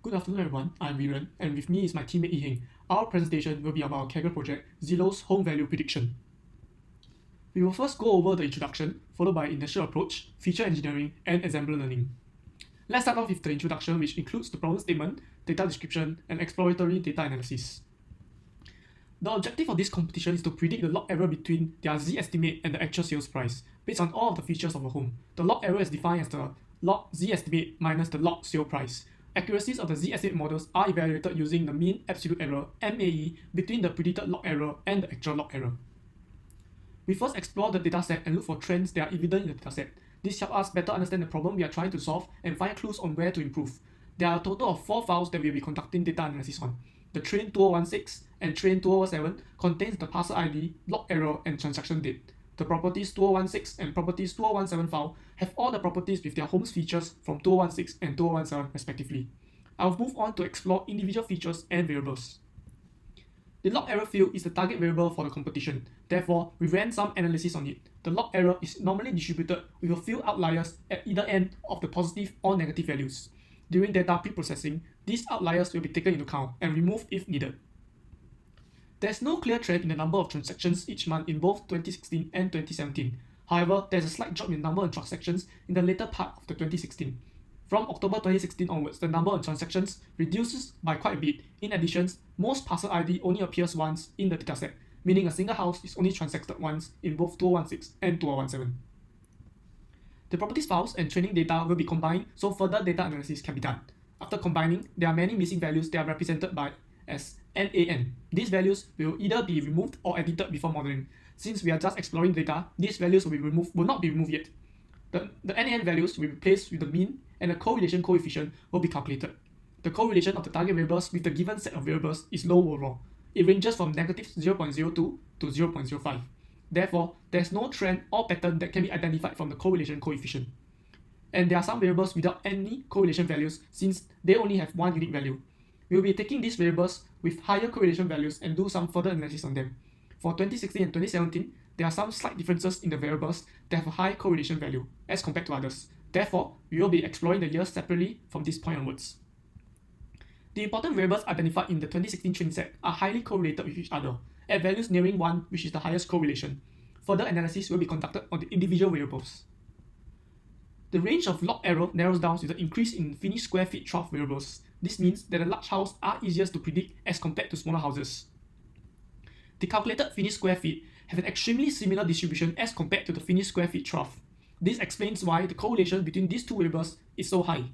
Good afternoon everyone, I'm Viren, and with me is my teammate Yiheng. Our presentation will be about our Kaggle project, Zillow's home value prediction. We will first go over the introduction, followed by industrial approach, feature engineering, and assembler learning. Let's start off with the introduction, which includes the problem statement, data description, and exploratory data analysis. The objective of this competition is to predict the log error between their Z estimate and the actual sales price, based on all of the features of a home. The log error is defined as the log Z estimate minus the log sale price. Accuracies of the Z estimate models are evaluated using the mean absolute error (MAE) between the predicted log error and the actual log error. We first explore the dataset and look for trends that are evident in the dataset. This helps us better understand the problem we are trying to solve and find clues on where to improve. There are a total of 4 files that we will be conducting data analysis on. The train 2016 and train 2017 contains the parcel ID, log error, and transaction date. The properties 2016 and properties 2017 file have all the properties with their homes features from 2016 and 2017 respectively. I'll move on to explore individual features and variables. The log error field is the target variable for the competition. Therefore, we ran some analysis on it. The log error is normally distributed with a few outliers at either end of the positive or negative values. During data preprocessing, these outliers will be taken into account and removed if needed. There's no clear trend in the number of transactions each month in both 2016 and 2017. However, there's a slight drop in the number of transactions in the later part of the 2016. From October 2016 onwards, the number of transactions reduces by quite a bit. In addition, most parcel ID only appears once in the dataset, meaning a single house is only transacted once in both 2016 and 2017. The properties files and training data will be combined so further data analysis can be done. After combining, there are many missing values that are represented by as NaN. These values will either be removed or edited before modeling. Since we are just exploring data, these values will not be removed yet. The NaN values will be replaced with the mean, and the correlation coefficient will be calculated. The correlation of the target variables with the given set of variables is low overall. It ranges from negative 0.02 to 0.05. Therefore, there's no trend or pattern that can be identified from the correlation coefficient. And there are some variables without any correlation values since they only have one unique value. We will be taking these variables with higher correlation values and do some further analysis on them. For 2016 and 2017, there are some slight differences in the variables that have a high correlation value as compared to others. Therefore, we will be exploring the years separately from this point onwards. The important variables identified in the 2016 training set are highly correlated with each other, at values nearing 1, which is the highest correlation. Further analysis will be conducted on the individual variables. The range of log error narrows down with the increase in finished square feet trough variables. This means that the large houses are easiest to predict as compared to smaller houses. The calculated finished square feet have an extremely similar distribution as compared to the finished square feet trough. This explains why the correlation between these two variables is so high.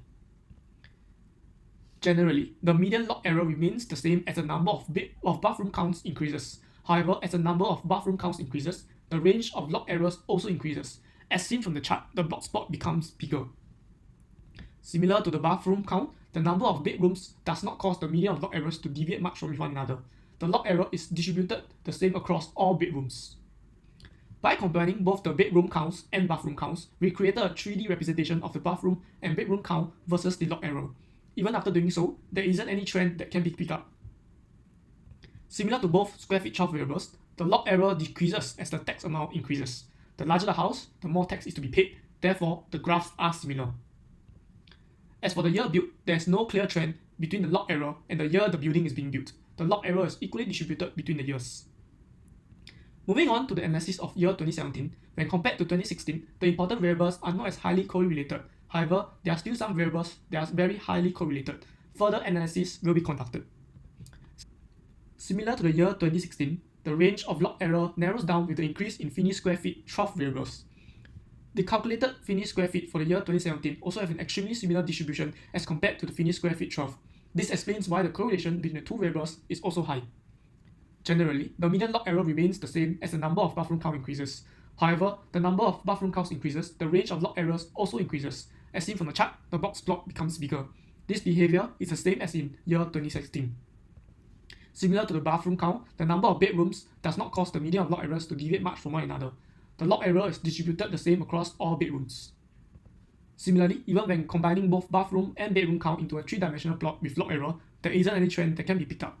Generally, the median log error remains the same as the number of bathroom counts increases. However, as the number of bathroom counts increases, the range of log errors also increases. As seen from the chart, the block spot becomes bigger. Similar to the bathroom count, the number of bedrooms does not cause the median of log errors to deviate much from one another. The log error is distributed the same across all bedrooms. By combining both the bedroom counts and bathroom counts, we created a 3D representation of the bathroom and bedroom count versus the log error. Even after doing so, there isn't any trend that can be picked up. Similar to both square feet trough variables, the log error decreases as the tax amount increases. The larger the house, the more tax is to be paid. Therefore, the graphs are similar. As for the year built, there is no clear trend between the log error and the year the building is being built. The log error is equally distributed between the years. Moving on to the analysis of year 2017, when compared to 2016, the important variables are not as highly correlated. However, there are still some variables that are very highly correlated. Further analysis will be conducted. Similar to the year 2016, the range of log error narrows down with the increase in finished square feet trough variables. The calculated finished square feet for the year 2017 also have an extremely similar distribution as compared to the finished square feet trough. This explains why the correlation between the two variables is also high. Generally, the median log error remains the same as the number of bathroom count increases. However, the number of bathroom counts increases, the range of log errors also increases. As seen from the chart, the box plot becomes bigger. This behavior is the same as in year 2016. Similar to the bathroom count, the number of bedrooms does not cause the median of log errors to deviate much from one another. The log error is distributed the same across all bedrooms. Similarly, even when combining both bathroom and bedroom count into a 3-dimensional plot with log error, there isn't any trend that can be picked up.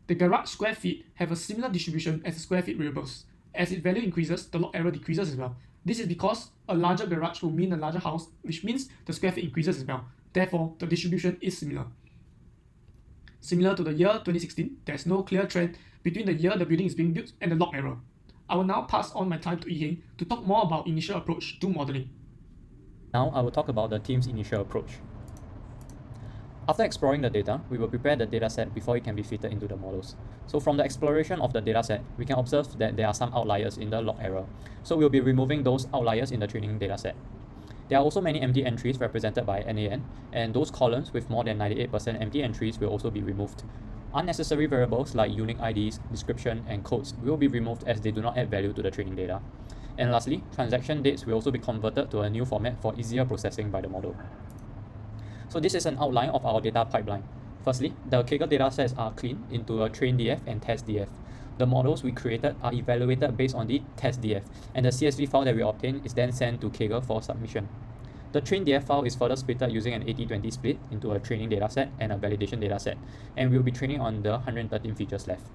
The garage square feet have a similar distribution as the square feet variables. As its value increases, the log error decreases as well. This is because a larger garage will mean a larger house, which means the square feet increases as well. Therefore, the distribution is similar. Similar to the year 2016, there is no clear trend between the year the building is being built and the log error. I will now pass on my time to Yiheng to talk more about initial approach to modeling. Now I will talk about the team's initial approach. After exploring the data, we will prepare the dataset before it can be fitted into the models. So from the exploration of the dataset, we can observe that there are some outliers in the log error. So we'll be removing those outliers in the training dataset. There are also many empty entries represented by NaN, and those columns with more than 98% empty entries will also be removed. Unnecessary variables like unique IDs, description, and codes will be removed as they do not add value to the training data. And lastly, transaction dates will also be converted to a new format for easier processing by the model. So this is an outline of our data pipeline. Firstly, the Kaggle datasets are cleaned into a train DF and test DF. The models we created are evaluated based on the test DF, and the CSV file that we obtain is then sent to Kaggle for submission. The train DF file is further split using an 80-20 split into a training dataset and a validation dataset, and we'll be training on the 113 features left.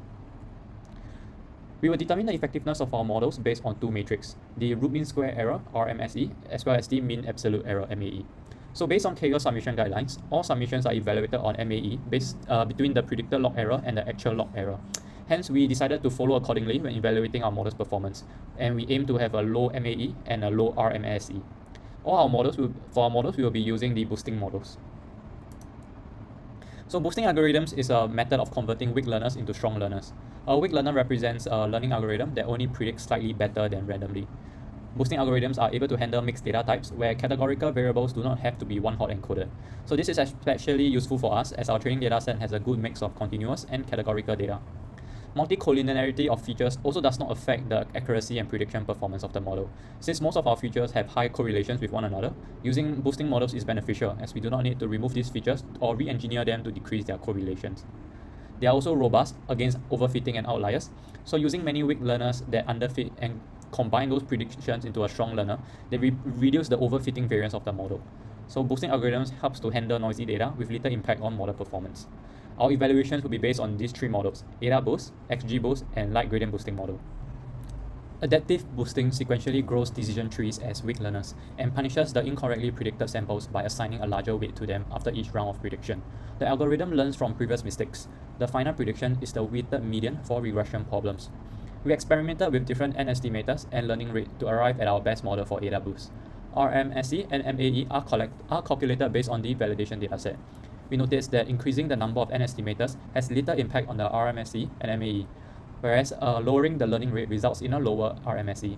We will determine the effectiveness of our models based on two metrics, the root mean square error, RMSE, as well as the mean absolute error, MAE. So based on Kaggle submission guidelines, all submissions are evaluated on MAE based between the predicted log error and the actual log error. Hence, we decided to follow accordingly when evaluating our model's performance, and we aim to have a low MAE and a low RMSE. For our models, we will be using the boosting models. So boosting algorithms is a method of converting weak learners into strong learners. A weak learner represents a learning algorithm that only predicts slightly better than randomly. Boosting algorithms are able to handle mixed data types where categorical variables do not have to be one-hot encoded. So this is especially useful for us as our training dataset has a good mix of continuous and categorical data. Multicollinearity of features also does not affect the accuracy and prediction performance of the model. Since most of our features have high correlations with one another, using boosting models is beneficial as we do not need to remove these features or re-engineer them to decrease their correlations. They are also robust against overfitting and outliers, so using many weak learners that underfit and combine those predictions into a strong learner, they reduce the overfitting variance of the model. So boosting algorithms helps to handle noisy data with little impact on model performance. Our evaluations will be based on these three models: AdaBoost, XGBoost, and light gradient boosting model. Adaptive boosting sequentially grows decision trees as weak learners and punishes the incorrectly predicted samples by assigning a larger weight to them after each round of prediction. The algorithm learns from previous mistakes. The final prediction is the weighted median for regression problems. We experimented with different N estimators and learning rate to arrive at our best model for AdaBoost. RMSE and MAE are calculated based on the validation dataset. We noticed that increasing the number of N estimators has little impact on the RMSE and MAE, whereas lowering the learning rate results in a lower RMSE.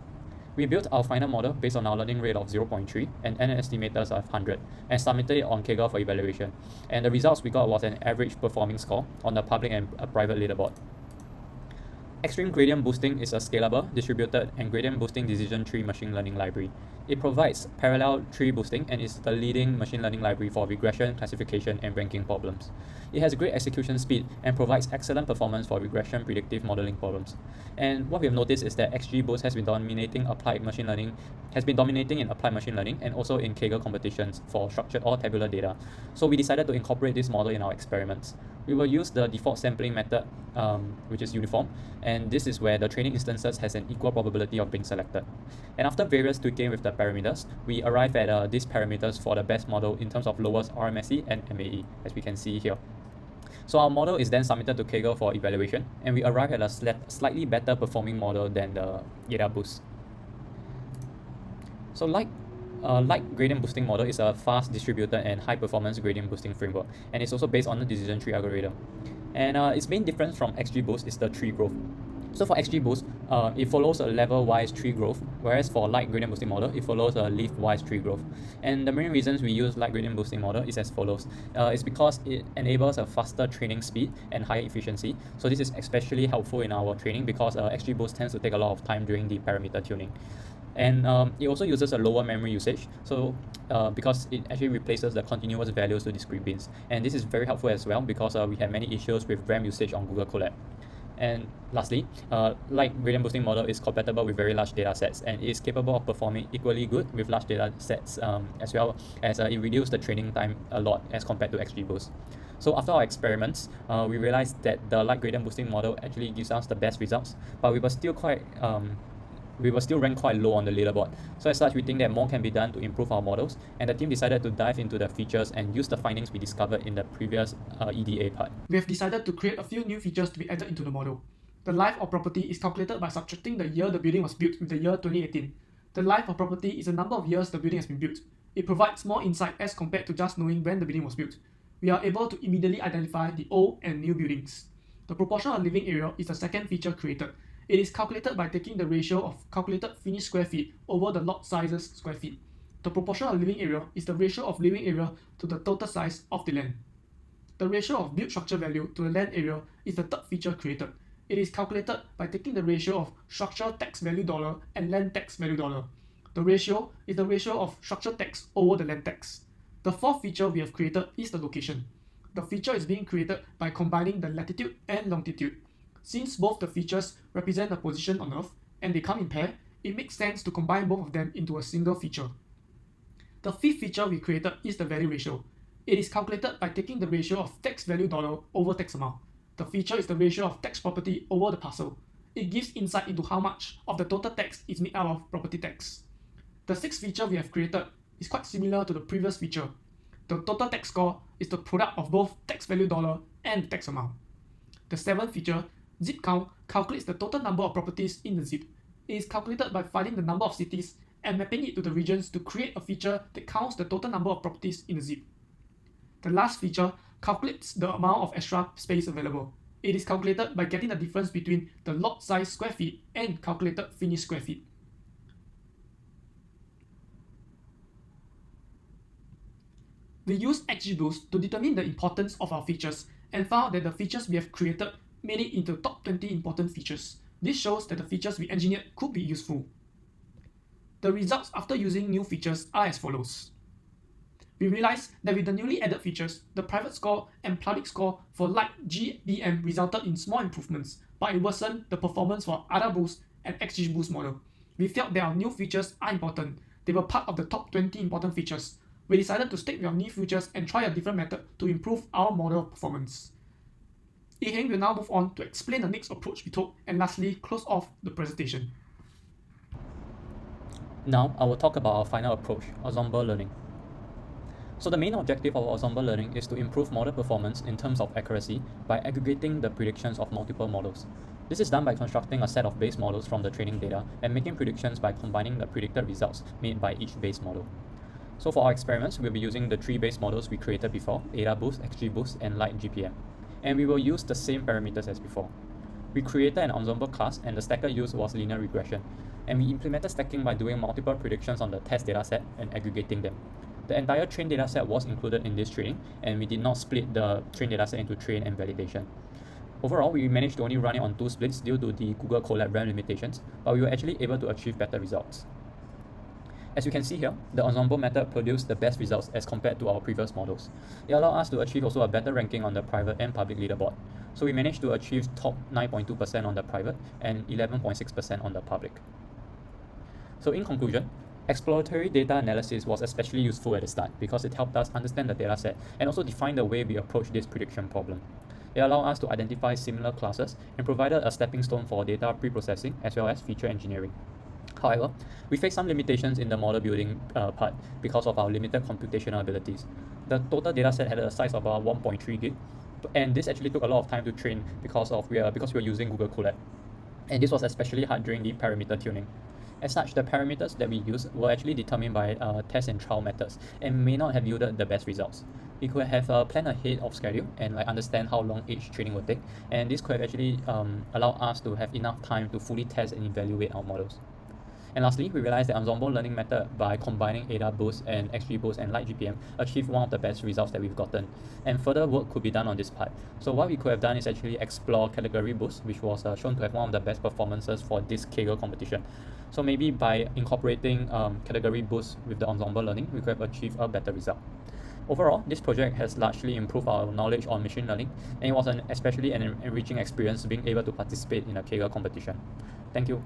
We built our final model based on our learning rate of 0.3 and N estimators of 100 and submitted it on Kaggle for evaluation. And the results we got was an average performing score on the public and private leaderboard. Extreme gradient boosting is a scalable, distributed, and gradient boosting decision tree machine learning library. It provides parallel tree boosting and is the leading machine learning library for regression, classification, and ranking problems. It has great execution speed and provides excellent performance for regression predictive modeling problems. And what we have noticed is that XGBoost has been dominating in applied machine learning and also in Kaggle competitions for structured or tabular data. So we decided to incorporate this model in our experiments. We will use the default sampling method, which is uniform, and this is where the training instances has an equal probability of being selected. And after various tweaking with the parameters, we arrive at these parameters for the best model in terms of lowest RMSE and MAE, as we can see here. So our model is then submitted to Kaggle for evaluation, and we arrive at a slightly better performing model than the AdaBoost. So light gradient boosting model is a fast, distributed, and high-performance gradient boosting framework, and it's also based on the decision tree algorithm. And its main difference from XGBoost is the tree growth. So for XGBoost, it follows a level-wise tree growth, whereas for light gradient boosting model, it follows a leaf-wise tree growth. And the main reasons we use light gradient boosting model is as follows. It's because it enables a faster training speed and higher efficiency. So this is especially helpful in our training because XGBoost tends to take a lot of time during the parameter tuning. And it also uses a lower memory usage, so because it actually replaces the continuous values to discrete bins. And this is very helpful as well because we have many issues with RAM usage on Google Colab. And lastly, light gradient boosting model is compatible with very large data sets and is capable of performing equally good with large data sets as well as it reduces the training time a lot as compared to XGBoost. So after our experiments, we realized that the light gradient boosting model actually gives us the best results, but we were still quite we were still ranked quite low on the leaderboard. So as such, we think that more can be done to improve our models, and the team decided to dive into the features and use the findings we discovered in the previous EDA part. We have decided to create a few new features to be added into the model. The life of property is calculated by subtracting the year the building was built with the year 2018. The life of property is the number of years the building has been built. It provides more insight as compared to just knowing when the building was built. We are able to immediately identify the old and new buildings. The proportion of living area is the second feature created. It is calculated by taking the ratio of calculated finished square feet over the lot sizes square feet. The proportion of living area is the ratio of living area to the total size of the land. The ratio of built structure value to the land area is the third feature created. It is calculated by taking the ratio of structure tax value dollar and land tax value dollar. The ratio is the ratio of structure tax over the land tax. The fourth feature we have created is the location. The feature is being created by combining the latitude and longitude. Since both the features represent the position on Earth and they come in pair, it makes sense to combine both of them into a single feature. The fifth feature we created is the value ratio. It is calculated by taking the ratio of tax value dollar over tax amount. The feature is the ratio of tax property over the parcel. It gives insight into how much of the total tax is made out of property tax. The sixth feature we have created is quite similar to the previous feature. The total tax score is the product of both tax value dollar and tax amount. The seventh feature, zip count, calculates the total number of properties in the zip. It is calculated by finding the number of cities and mapping it to the regions to create a feature that counts the total number of properties in the zip. The last feature calculates the amount of extra space available. It is calculated by getting the difference between the lot size square feet and calculated finished square feet. We used XGBoost to determine the importance of our features and found that the features we have created made it into top 20 important features. This shows that the features we engineered could be useful. The results after using new features are as follows. We realized that with the newly added features, the private score and public score for light GBM resulted in small improvements, but it worsened the performance for AdaBoost and XGBoost model. We felt that our new features are important. They were part of the top 20 important features. We decided to stick with our new features and try a different method to improve our model performance. Yiheng will now move on to explain the next approach we took and lastly close off the presentation. Now, I will talk about our final approach, ensemble learning. So the main objective of ensemble learning is to improve model performance in terms of accuracy by aggregating the predictions of multiple models. This is done by constructing a set of base models from the training data and making predictions by combining the predicted results made by each base model. So for our experiments, we'll be using the three base models we created before, AdaBoost, XGBoost, and Light GPM. And we will use the same parameters as before. We created an ensemble class and the stacker used was linear regression. And we implemented stacking by doing multiple predictions on the test dataset and aggregating them. The entire train dataset was included in this training, and we did not split the train dataset into train and validation. Overall, we managed to only run it on 2 splits due to the Google Colab RAM limitations, but we were actually able to achieve better results. As you can see here, the ensemble method produced the best results as compared to our previous models. It allowed us to achieve also a better ranking on the private and public leaderboard. So we managed to achieve top 9.2% on the private and 11.6% on the public. So in conclusion, exploratory data analysis was especially useful at the start because it helped us understand the dataset and also define the way we approach this prediction problem. It allowed us to identify similar classes and provided a stepping stone for data pre-processing as well as feature engineering. However, we faced some limitations in the model building part because of our limited computational abilities. The total dataset had a size of about 1.3 gig, and this actually took a lot of time to train because we were using Google Colab. And this was especially hard during the parameter tuning. As such, the parameters that we used were actually determined by test and trial methods and may not have yielded the best results. We could have planned ahead of schedule and understand how long each training would take, and this could have actually allowed us to have enough time to fully test and evaluate our models. And lastly, we realized the ensemble learning method by combining AdaBoost and XGBoost and Light GPM achieved one of the best results that we've gotten. And further work could be done on this part. So what we could have done is actually explore category boost, which was shown to have one of the best performances for this Kaggle competition. So maybe by incorporating category boost with the ensemble learning, we could have achieved a better result. Overall, this project has largely improved our knowledge on machine learning, and it was especially an enriching experience being able to participate in a Kaggle competition. Thank you.